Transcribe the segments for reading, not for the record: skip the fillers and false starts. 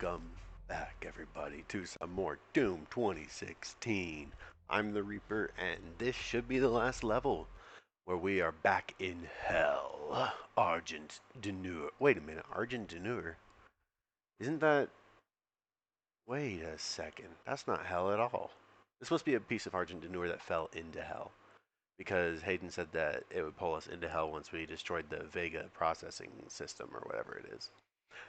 Welcome back, everybody, to some more Doom 2016. I'm the Reaper, and this should be the last level where we are back in hell. Argent Denure. Wait a minute, Argent Denure? Isn't that. Wait a second. That's not hell at all. This must be a piece of Argent Denure that fell into hell. Because Hayden said that it would pull us into hell once we destroyed the Vega processing system or whatever it is.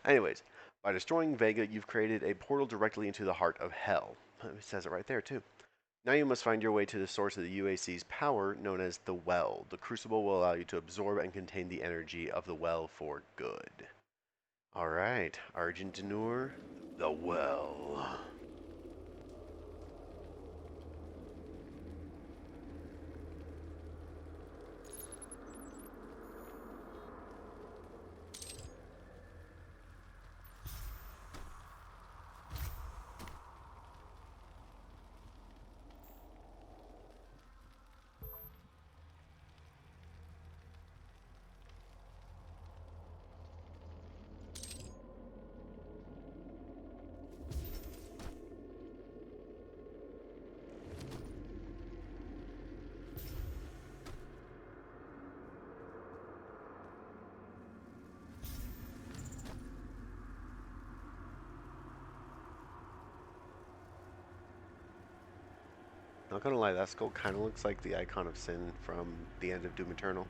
Anyways, by destroying Vega, you've created a portal directly into the heart of hell. It says it right there, too. Now you must find your way to the source of the UAC's power, known as the Well. The Crucible will allow you to absorb and contain the energy of the Well for good. Alright, Argentinur, the Well. Not gonna lie, that skull kind of looks like the icon of sin from the end of Doom Eternal.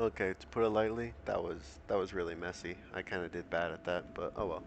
Okay, to put it lightly, that was really messy. I kind of did bad at that, but oh well.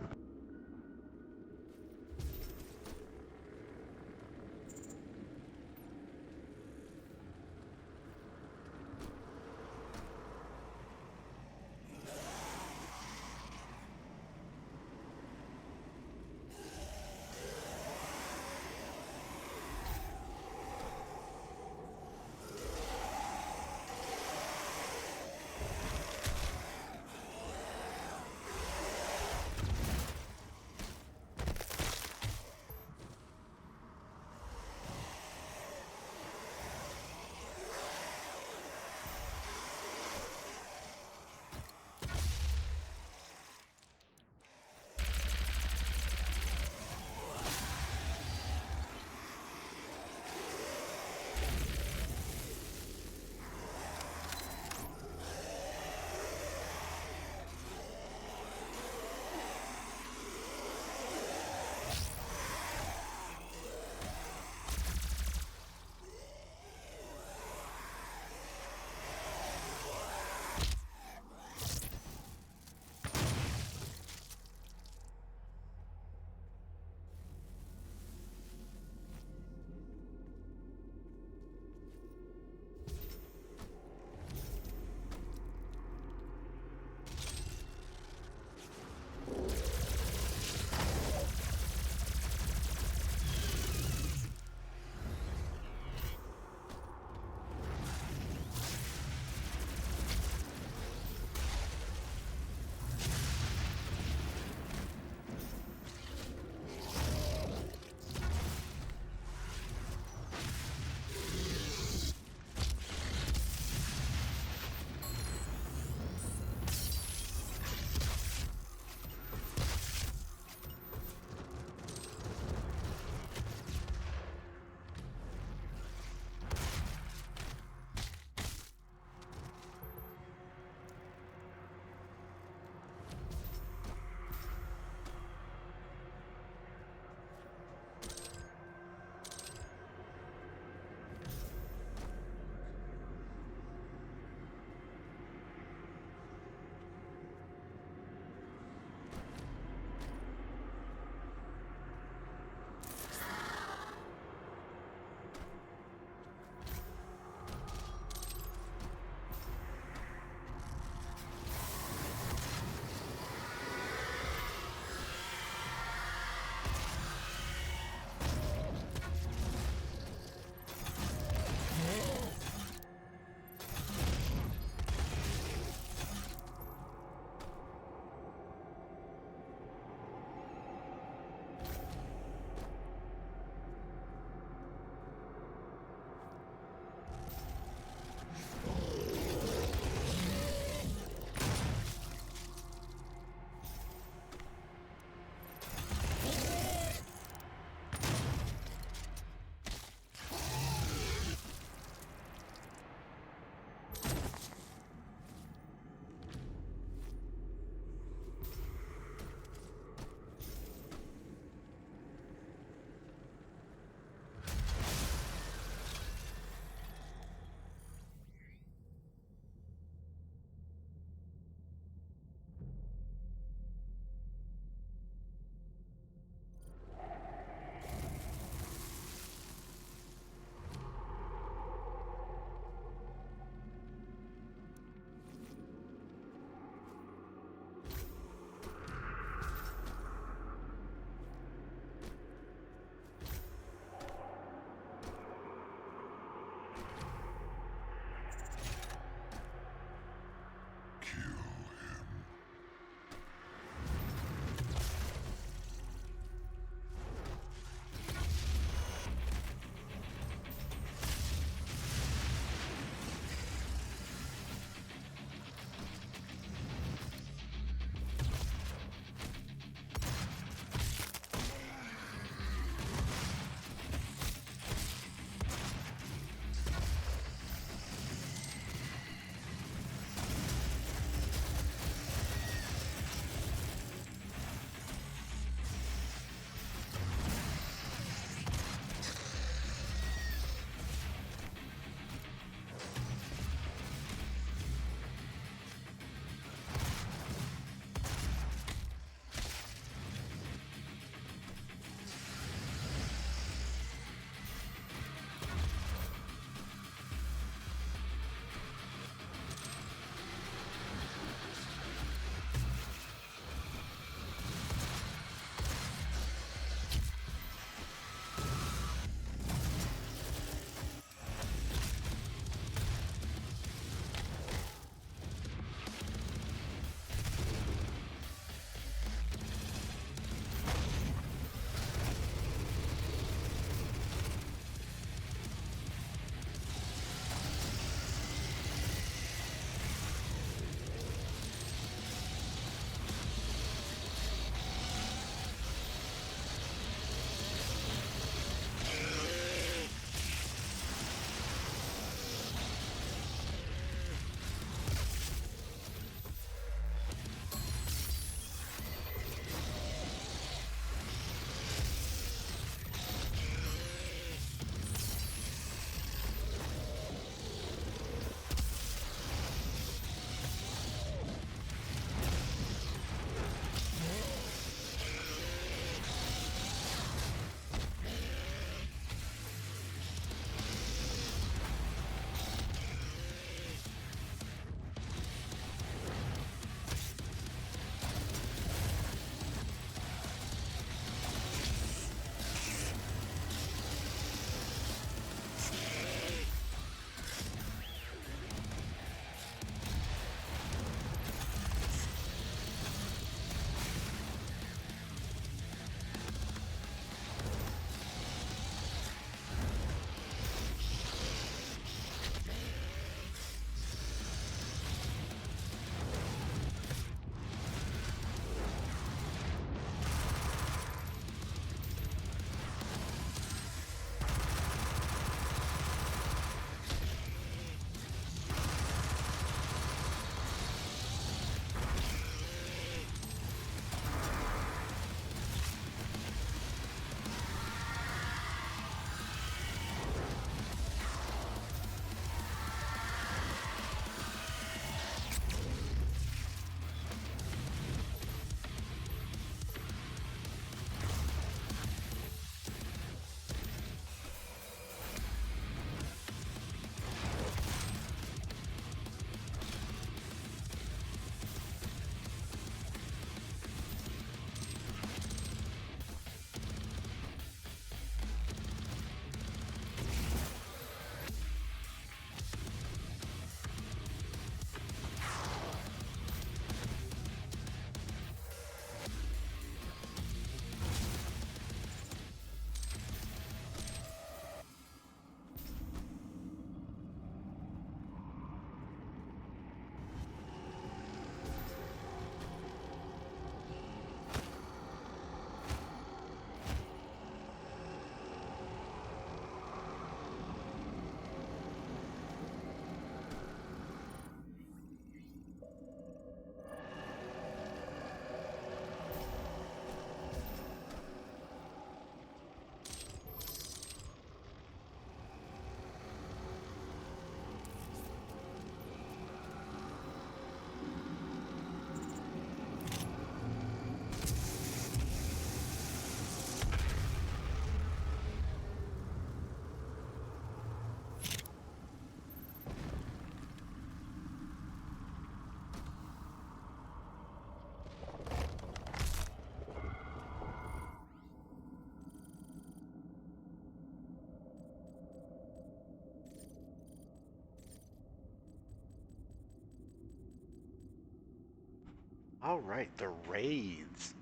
Alright, the raids.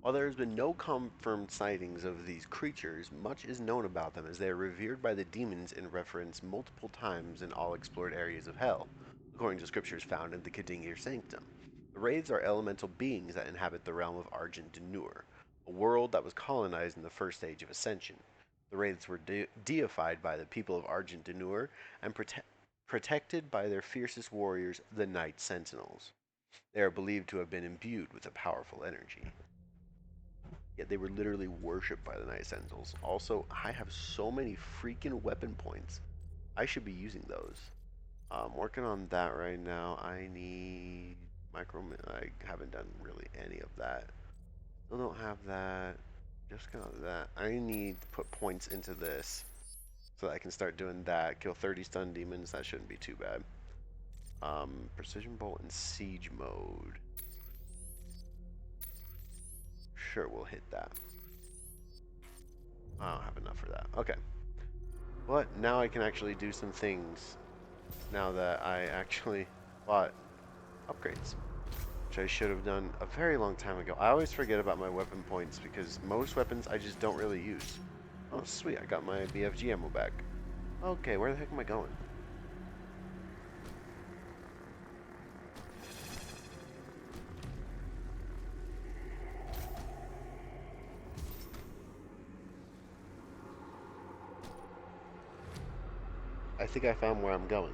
While there has been no confirmed sightings of these creatures, much is known about them as they are revered by the demons and referenced multiple times in all explored areas of hell, according to scriptures found in the Kadingir Sanctum. The wraiths are elemental beings that inhabit the realm of Argent Denur, a world that was colonized in the first age of Ascension. The wraiths were deified by the people of Argent Denur and protected by their fiercest warriors, the Night Sentinels. They are believed to have been imbued with a powerful energy. Yet they were literally worshipped by the Night Sentinels. Also, I have so many freaking weapon points. I should be using those. I'm working on that right now. I need micro. I haven't done really any of that. Still don't have that. Just got that. I need to put points into this so that I can start doing that. Kill 30 stun demons. That shouldn't be too bad. Precision bolt in siege mode. Sure, we'll hit that. I don't have enough for that. Okay. But now I can actually do some things now that I actually bought upgrades, which I should have done a very long time ago. I always forget about my weapon points because most weapons I just don't really use. Oh, sweet, I got my BFG ammo back. Okay, where the heck am I going? I think I found where I'm going.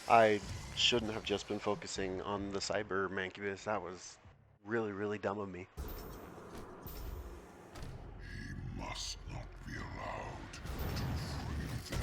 I shouldn't have just been focusing on the cyber mancubus. That was really, really dumb of me. He must not be allowed to free them.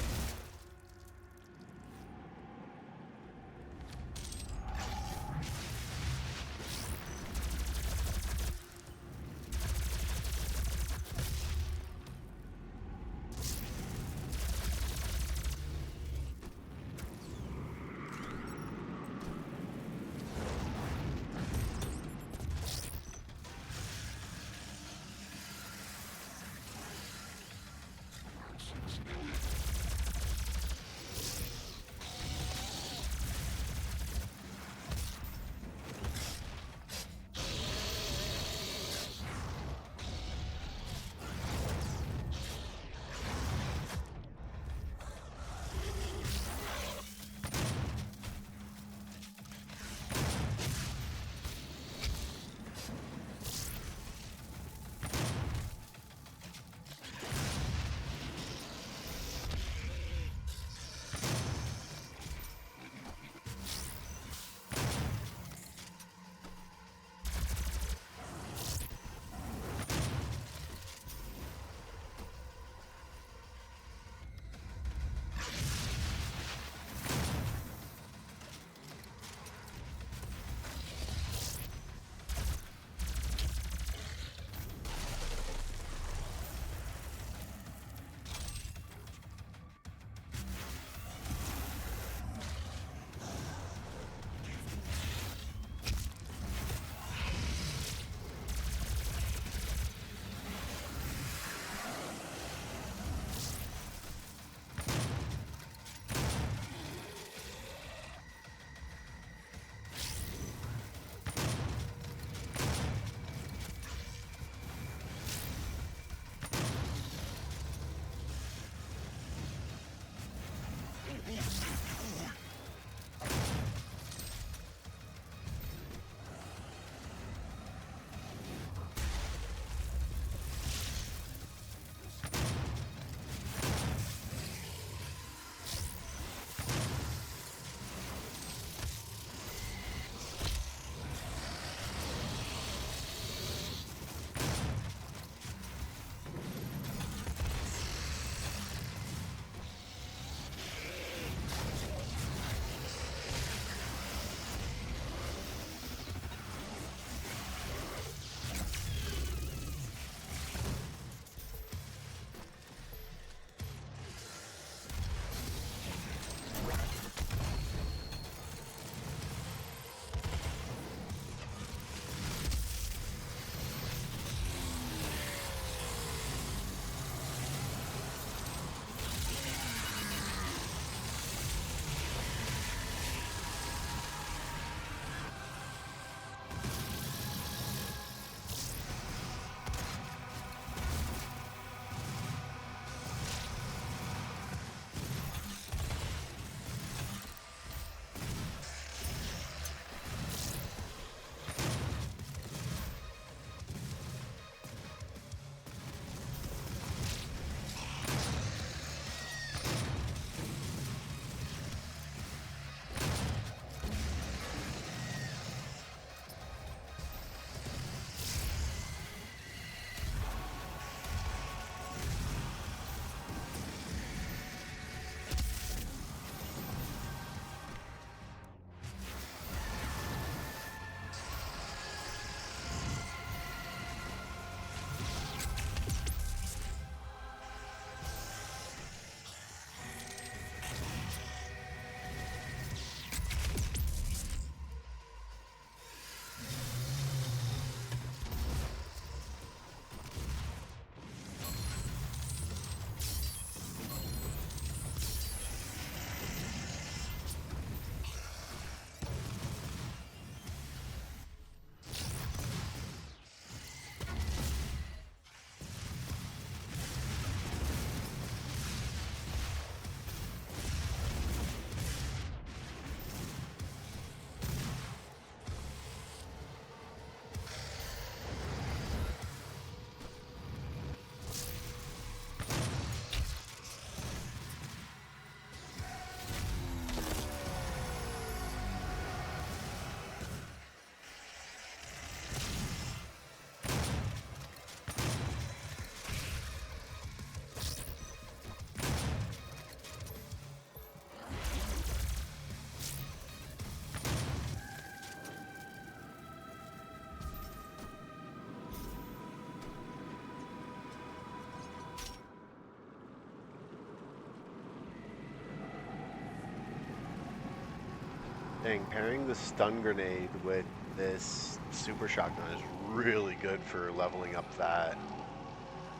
Dang, pairing the stun grenade with this super shotgun is really good for leveling up that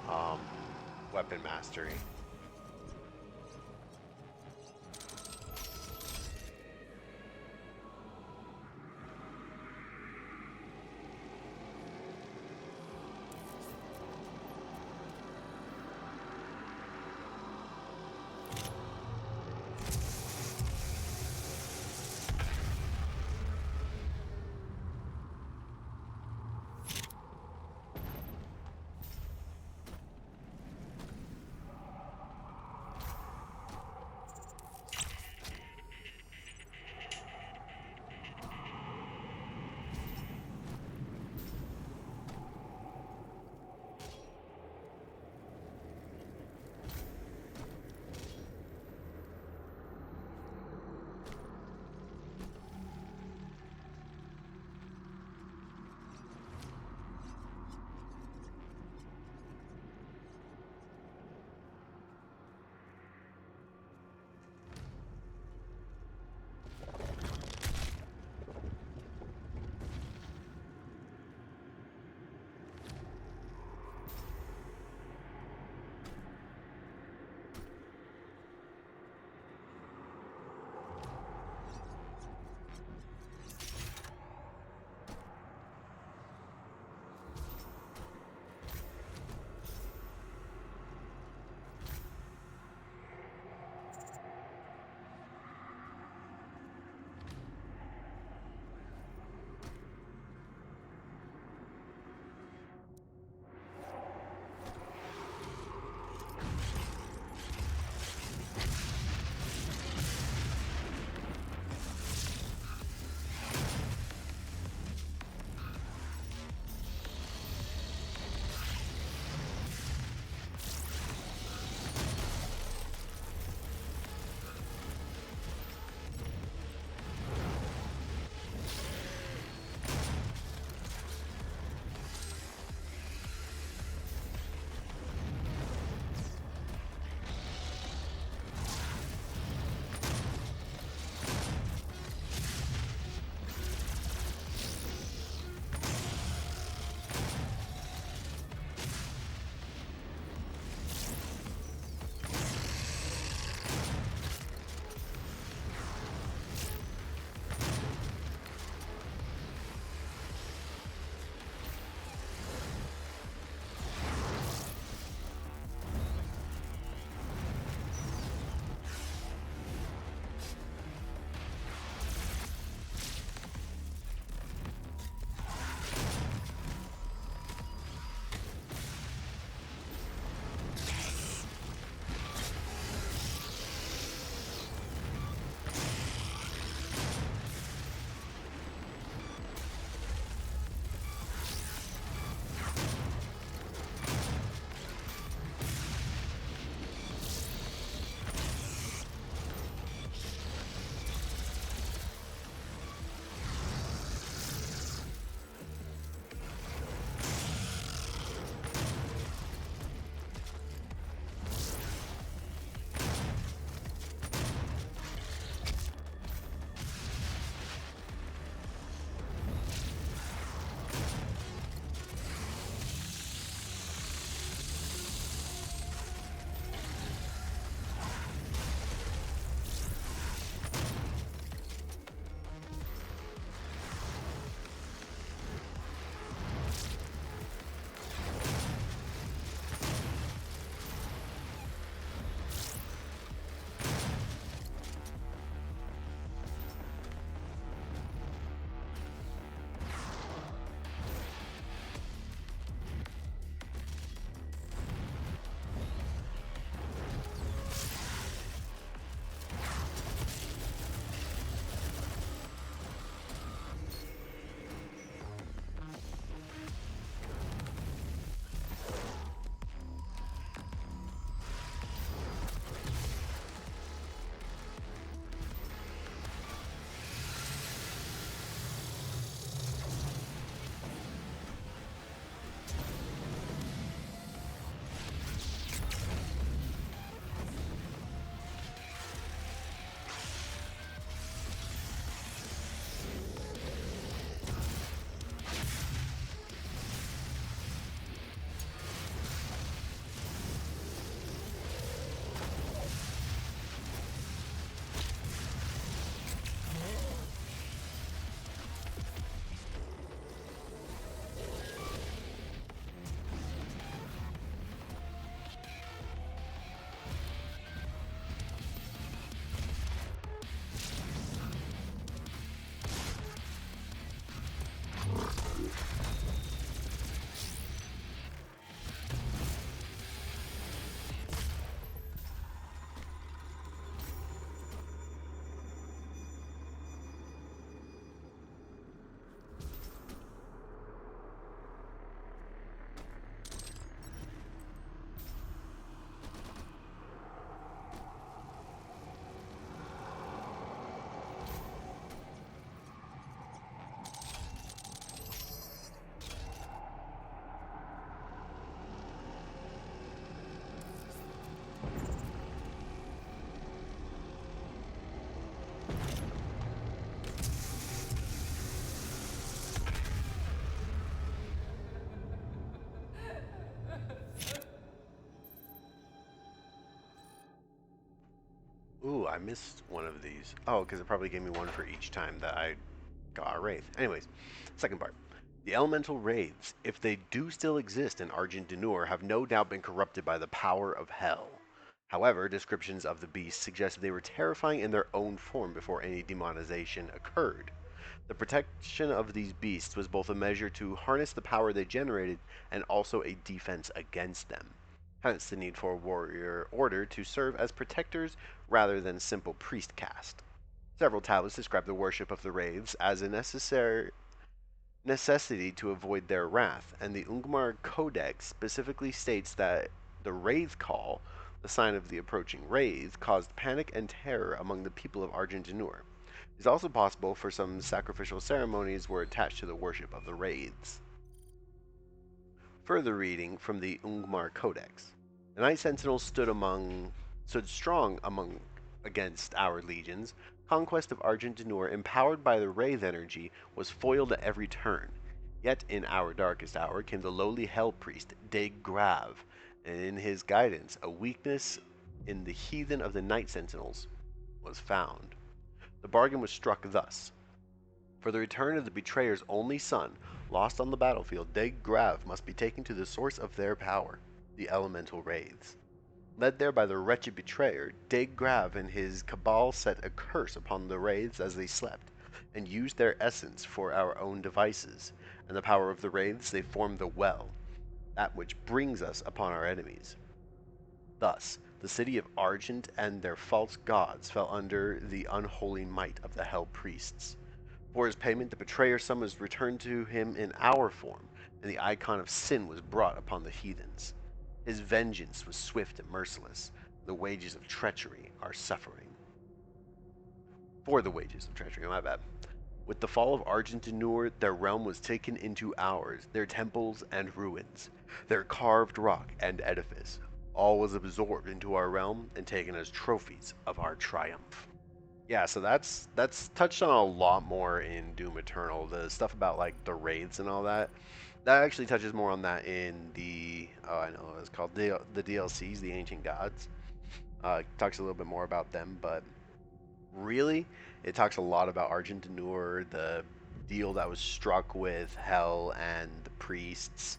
um, weapon mastery. Ooh, I missed one of these. Oh, because it probably gave me one for each time that I got a wraith. Anyways, second part. The elemental wraiths, if they do still exist in Argent D'Nur, have no doubt been corrupted by the power of hell. However, descriptions of the beasts suggest they were terrifying in their own form before any demonization occurred. The protection of these beasts was both a measure to harness the power they generated and also a defense against them. Hence the need for a warrior order to serve as protectors rather than simple priest caste. Several tablets describe the worship of the wraiths as a necessity to avoid their wrath, and the Ungmar Codex specifically states that the wraith call, the sign of the approaching wraith, caused panic and terror among the people of Argent D'Nur. It is also possible for some sacrificial ceremonies were attached to the worship of the wraiths. Further reading from the Ungmar Codex. The Night Sentinels stood strong against our legions. Conquest of Argent D'Nur, empowered by the Wraith energy, was foiled at every turn. Yet in our darkest hour came the lowly Hell Priest, Daeg Grav, and in his guidance a weakness in the heathen of the Night Sentinels was found. The bargain was struck thus. For the return of the betrayer's only son, lost on the battlefield, Daeg Grav must be taken to the source of their power, the elemental wraiths. Led there by the wretched betrayer, Daeg Grav and his cabal set a curse upon the wraiths as they slept, and used their essence for our own devices, and the power of the wraiths they formed the well, that which brings us upon our enemies. Thus, the city of Argent and their false gods fell under the unholy might of the Hell Priests. For his payment, the betrayer's son was returned to him in our form, and the icon of sin was brought upon the heathens. His vengeance was swift and merciless. The wages of treachery are suffering. For the wages of treachery, my bad. With the fall of Argent D'Nur, their realm was taken into ours, their temples and ruins, their carved rock and edifice. All was absorbed into our realm and taken as trophies of our triumph. Yeah, so that's touched on a lot more in Doom Eternal. The stuff about like the raids and all that. That actually touches more on that in the I know what it's called the DLCs, the Ancient Gods. Talks a little bit more about them, but really, it talks a lot about Argent D'Nur, the deal that was struck with Hell and the priests,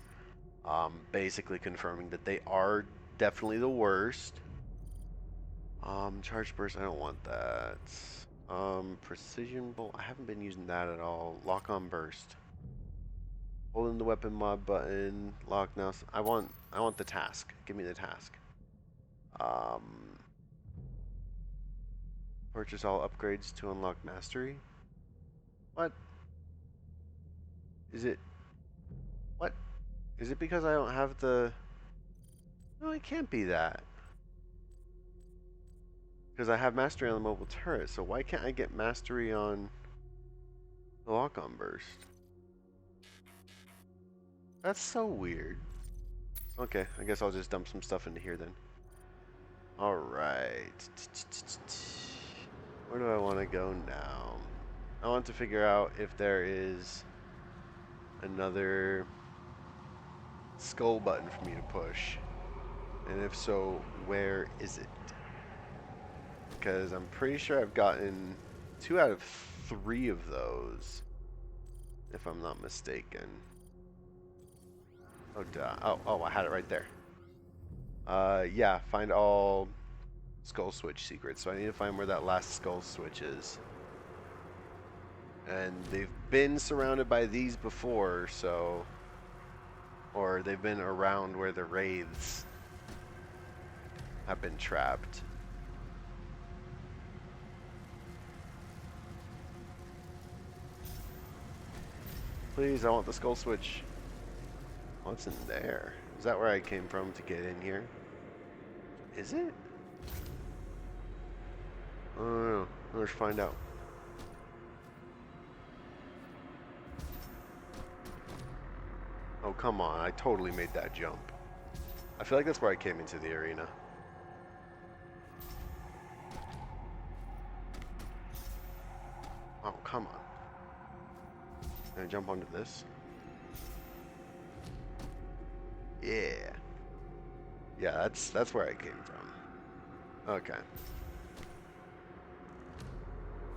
basically confirming that they are definitely the worst. Charge burst, I don't want that. Precision bolt, I haven't been using that at all. Lock on burst. Holding the weapon mod button, lock now. I want the task. Give me the task. Um, purchase all upgrades to unlock mastery. What? Is it? What? Is it because I don't have the? No, it can't be that. Because I have mastery on the mobile turret, so why can't I get mastery on the lock-on burst? That's so weird. Okay, I guess I'll just dump some stuff into here then. Alright. Where do I want to go now? I want to figure out if there is another skull button for me to push. And if so, where is it? Because I'm pretty sure I've gotten 2 out of 3 of those, if I'm not mistaken. Oh, duh. Oh, I had it right there. Yeah, find all skull switch secrets. So I need to find where that last skull switch is. And they've been surrounded by these before, so... Or they've been around where the wraiths have been trapped. Please, I want the skull switch. What's in there? Is that where I came from to get in here? Is it? I don't know. Let's find out. Oh, come on. I totally made that jump. I feel like that's where I came into the arena. Oh, come on. Can I jump onto this? Yeah. Yeah, that's where I came from. Okay.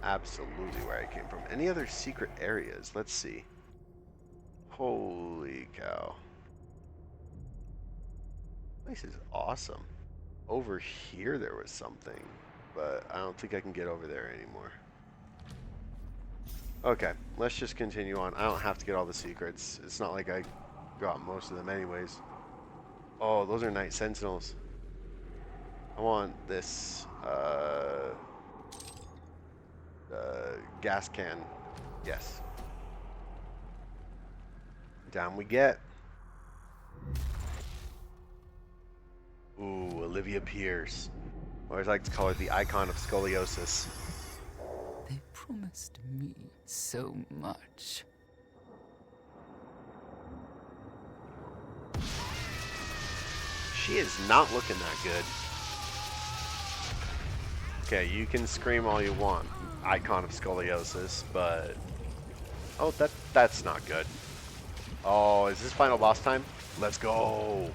absolutely where I came from. Any other secret areas? Let's see. Holy cow. This is awesome. Over here there was something, but I don't think I can get over there anymore. Okay, let's just continue on. I don't have to get all the secrets. It's not like I got most of them anyways. Oh, those are Night Sentinels. I want this gas can. Yes. Down we get. Ooh, Olivia Pierce. Or as I like to call her, the icon of scoliosis. They promised me so much. She is not looking that good. Okay, you can scream all you want, icon of scoliosis, but... Oh, that's not good. Oh, is this final boss time? Let's go!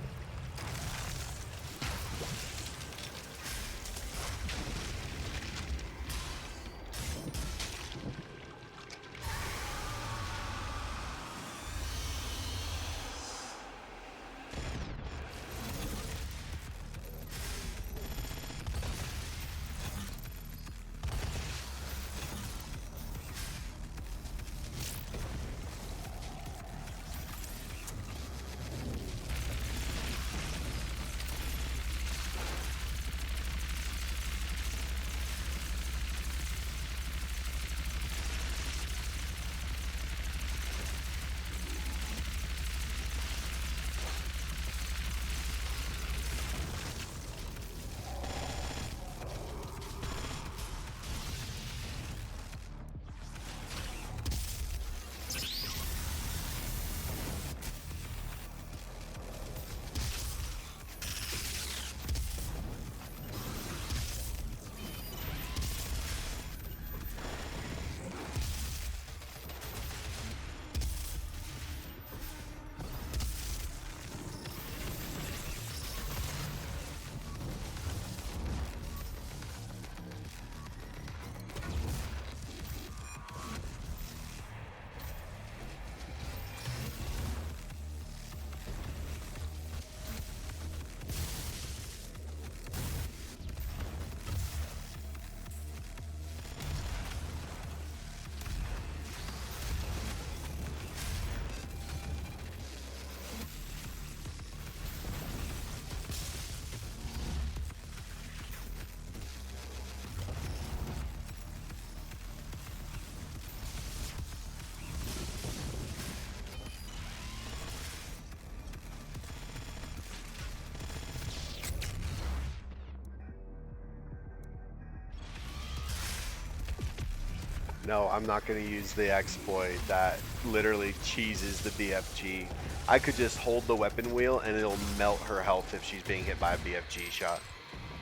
No, I'm not going to use the exploit that literally cheeses the BFG. I could just hold the weapon wheel and it'll melt her health if she's being hit by a BFG shot.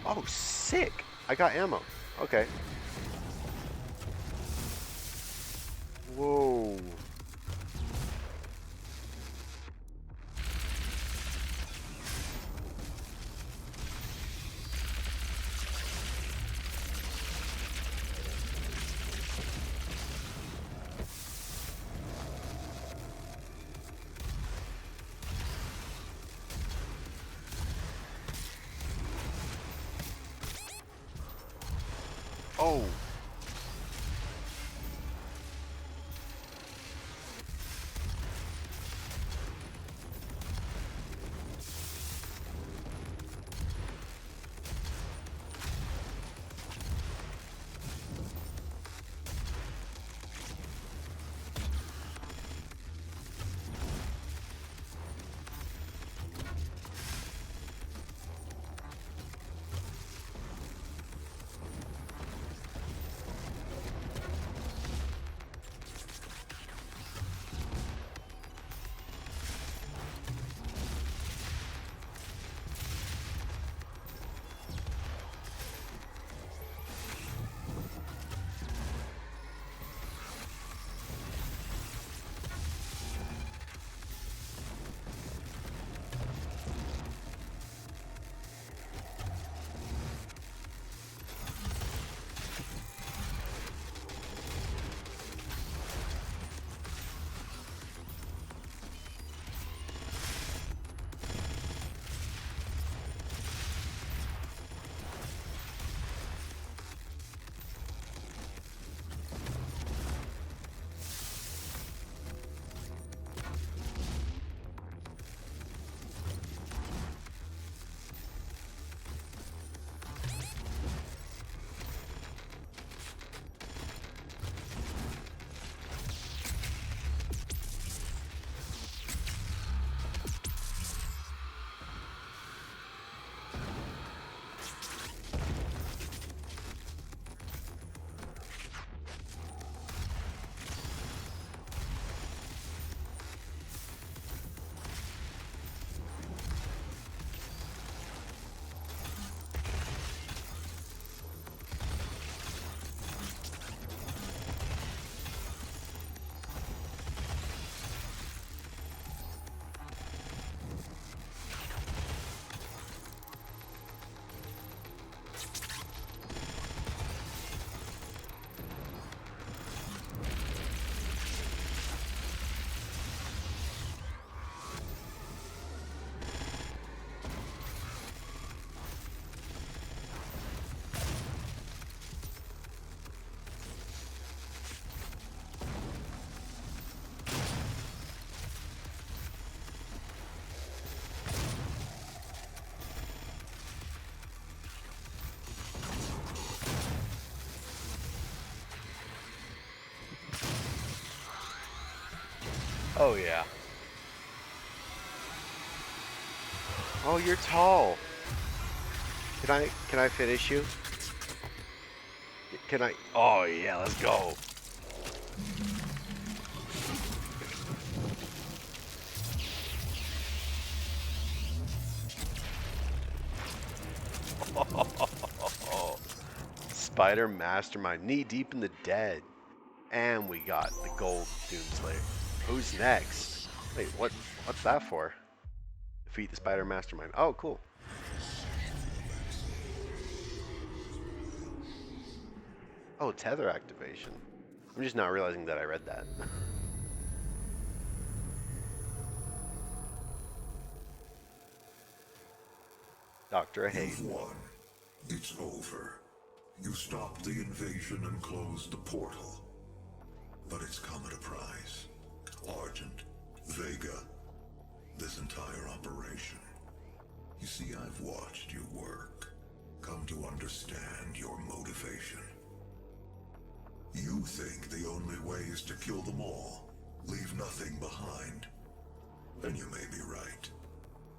Oh, sick! I got ammo. Okay. Whoa. Oh. Oh yeah. Oh, you're tall. Can I finish you? Can I? Oh yeah, let's go. Spider Mastermind, knee deep in the dead, and we got the gold Doomslayer. Who's next? Wait, what's that for? Defeat the Spider Mastermind. Oh, cool. Oh, tether activation. I'm just not realizing that I read that. Dr. Hayden. You've won. It's over. You stopped the invasion and closed the portal. But it's come at a price. Argent, Vega, this entire operation. You see, I've watched you work. Come to understand your motivation. You think the only way is to kill them all, leave nothing behind. And you may be right.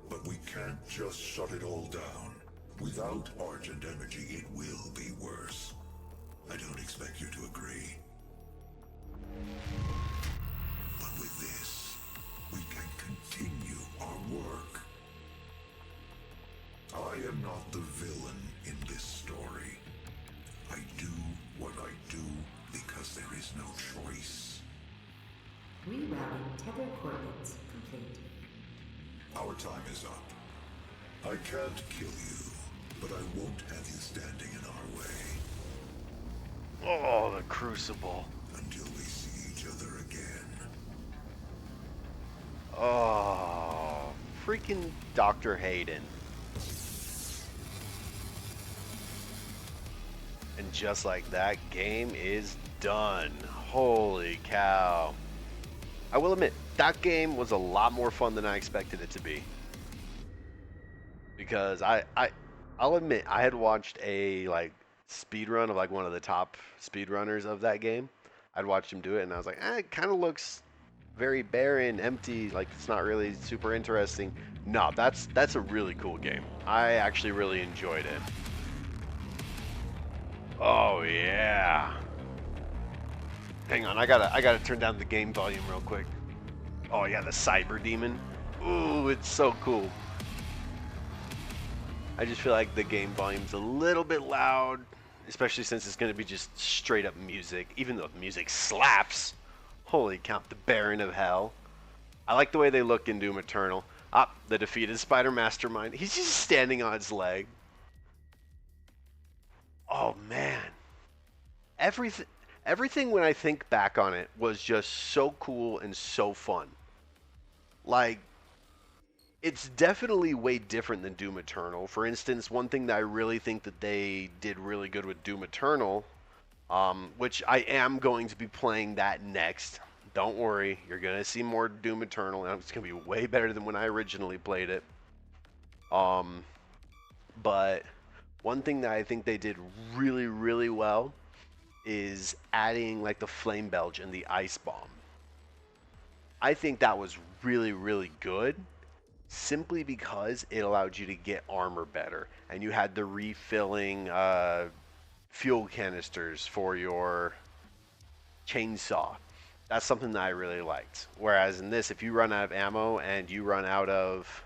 But we can't just shut it all down. Without Argent energy, it will be worse. I don't expect you to agree. But with this, we can continue our work. I am not the villain in this story. I do what I do because there is no choice. Rerouting tether coordinates complete. Our time is up. I can't kill you, but I won't have you standing in our way Oh, the Crucible. until we see each other again. Oh, freaking Dr. Hayden. And just like that, game is done. Holy cow. I will admit, that game was a lot more fun than I expected it to be. Because I'll admit, I had watched a speed run of one of the top speedrunners of that game. I'd watched him do it and I was like, it kind of looks very barren, empty, like it's not really super interesting. No, that's a really cool game. I actually really enjoyed it. Oh yeah. Hang on, I gotta turn down the game volume real quick. Oh yeah, the Cyber Demon. Ooh, it's so cool. I just feel like the game volume's a little bit loud, especially since it's gonna be just straight up music, even though the music slaps. Holy cow, the Baron of Hell. I like the way they look in Doom Eternal. Ah, the defeated Spider Mastermind. He's just standing on his leg. Oh man. Everything when I think back on it was just so cool and so fun. Like, it's definitely way different than Doom Eternal. For instance, one thing that I really think that they did really good with Doom Eternal, which I am going to be playing that next. Don't worry, you're going to see more Doom Eternal, and it's going to be way better than when I originally played it. But one thing that I think they did really, really well is adding the Flame Belch and the Ice Bomb. I think that was really, really good, simply because it allowed you to get armor better, and you had the refilling fuel canisters for your chainsaw. That's something that I really liked. Whereas in this, if you run out of ammo and you run out of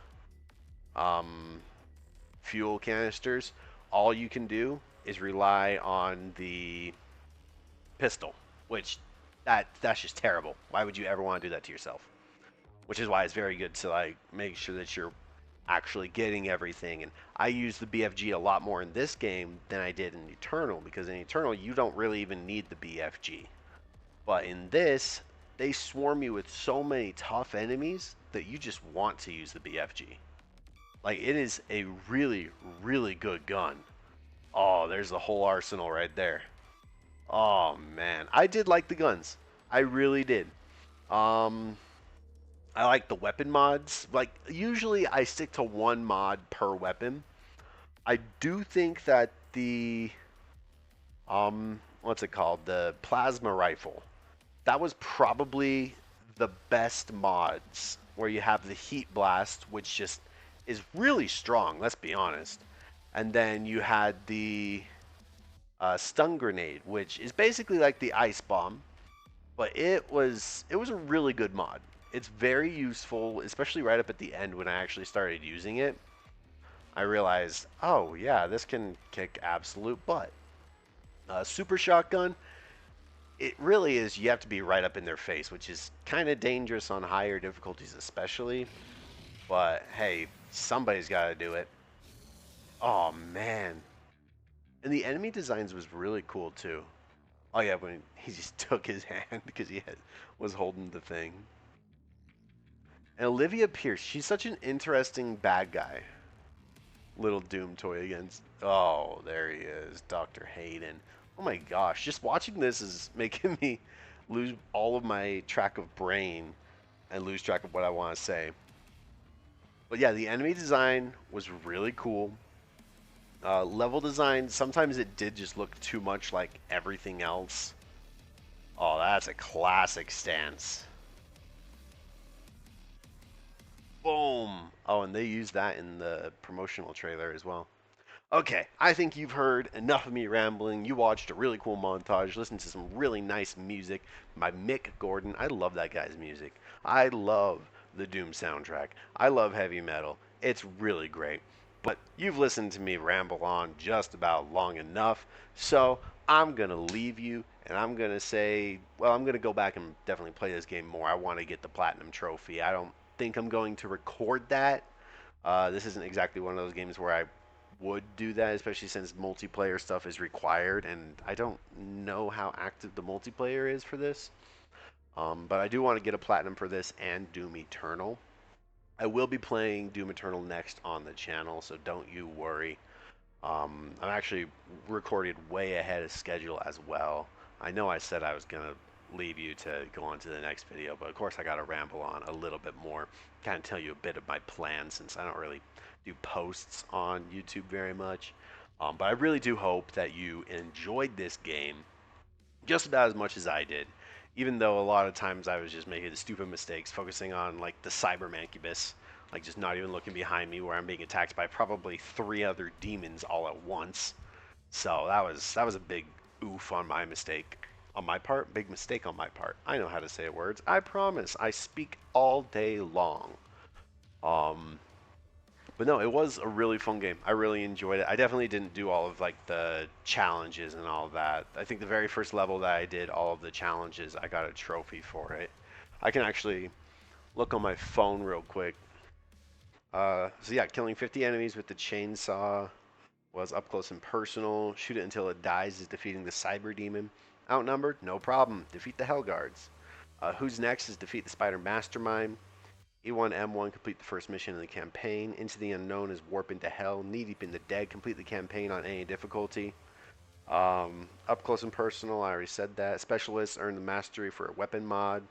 fuel canisters, all you can do is rely on the pistol, which that's just terrible. Why would you ever want to do that to yourself? Which is why it's very good to make sure that you're actually getting everything. And I use the BFG a lot more in this game than I did in Eternal, because in Eternal you don't really even need the BFG. But in this, they swarm you with so many tough enemies that you just want to use the BFG. It is a really, really good gun. Oh, there's the whole arsenal right there. Oh man, I did like the guns. I really did. I like the weapon mods. Usually I stick to one mod per weapon. I do think that the what's it called? The plasma rifle. That was probably the best mods where you have the Heat Blast, which just is really strong, let's be honest. And then you had the Stun Grenade, which is basically like the Ice Bomb, but it was a really good mod. It's very useful, especially right up at the end when I actually started using it. I realized, oh yeah, this can kick absolute butt. Super Shotgun, it really is, you have to be right up in their face, which is kind of dangerous on higher difficulties especially. But hey, somebody's got to do it. Oh man. And the enemy designs was really cool too. Oh yeah, when he just took his hand because was holding the thing. And Olivia Pierce, she's such an interesting bad guy. Little Doom toy against. Oh, there he is, Dr. Hayden. Oh my gosh, just watching this is making me lose all of my track of brain and lose track of what I want to say. But yeah, the enemy design was really cool. Level design, sometimes it did just look too much like everything else. Oh, that's a classic stance. Boom! Oh, and they used that in the promotional trailer as well. Okay, I think you've heard enough of me rambling. You watched a really cool montage, listened to some really nice music by Mick Gordon. I love that guy's music. I love the Doom soundtrack. I love heavy metal. It's really great. But you've listened to me ramble on just about long enough, so I'm going to leave you and I'm going to say, well, I'm going to go back and definitely play this game more. I want to get the Platinum Trophy. I don't think I'm going to record that. This isn't exactly one of those games where I would do that, especially since multiplayer stuff is required, and I don't know how active the multiplayer is for this. But I do want to get a platinum for this and Doom Eternal. I will be playing Doom Eternal next on the channel, so don't you worry. I'm actually recorded way ahead of schedule as well. I know I said I was going to leave you to go on to the next video, but of course I got to ramble on a little bit more, kind of tell you a bit of my plan since I don't really do posts on YouTube very much. But I really do hope that you enjoyed this game just about as much as I did, even though a lot of times I was just making the stupid mistakes, focusing on like the Cyber Mancubus, like just not even looking behind me where I'm being attacked by probably 3 other demons all at once. So that was a big oof on my mistake. On my part, big mistake on my part. I know how to say words. I promise. I speak all day long. Um, but no, it was a really fun game. I really enjoyed it. I definitely didn't do all of like the challenges and all of that. I think the very first level that I did all of the challenges, I got a trophy for it. I can actually look on my phone real quick. So yeah, killing 50 enemies with the chainsaw was up close and personal. Shoot it until it dies is defeating the Cyber Demon. Outnumbered? No problem. Defeat the Hellguards. Who's next is defeat the Spider Mastermind. E1M1, complete the first mission in the campaign. Into the Unknown is warp into hell. Knee deep in the dead, complete the campaign on any difficulty. Up close and personal, I already said that. Specialists earn the mastery for a weapon mod.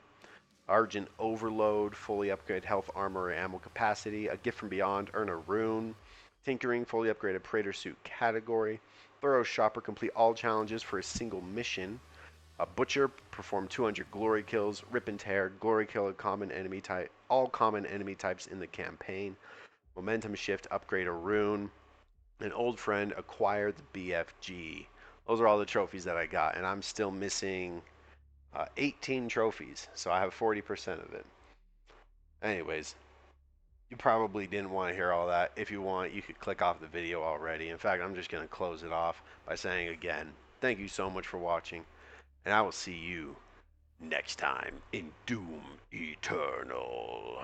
Argent Overload, fully upgrade health, armor, or ammo capacity. A gift from beyond, earn a rune. Tinkering, fully upgraded Praetor suit category. Thorough Shopper, complete all challenges for a single mission. Butcher, perform 200 glory kills. Rip and Tear, glory kill a common enemy type, all common enemy types in the campaign. Momentum Shift, upgrade a rune. An Old Friend, acquire the BFG. Those are all the trophies that I got, and I'm still missing 18 trophies, so I have 40% of it. Anyways, you probably didn't want to hear all that. If you want, you could click off the video already. In fact, I'm just going to close it off by saying again, thank you so much for watching, and I will see you next time in Doom Eternal.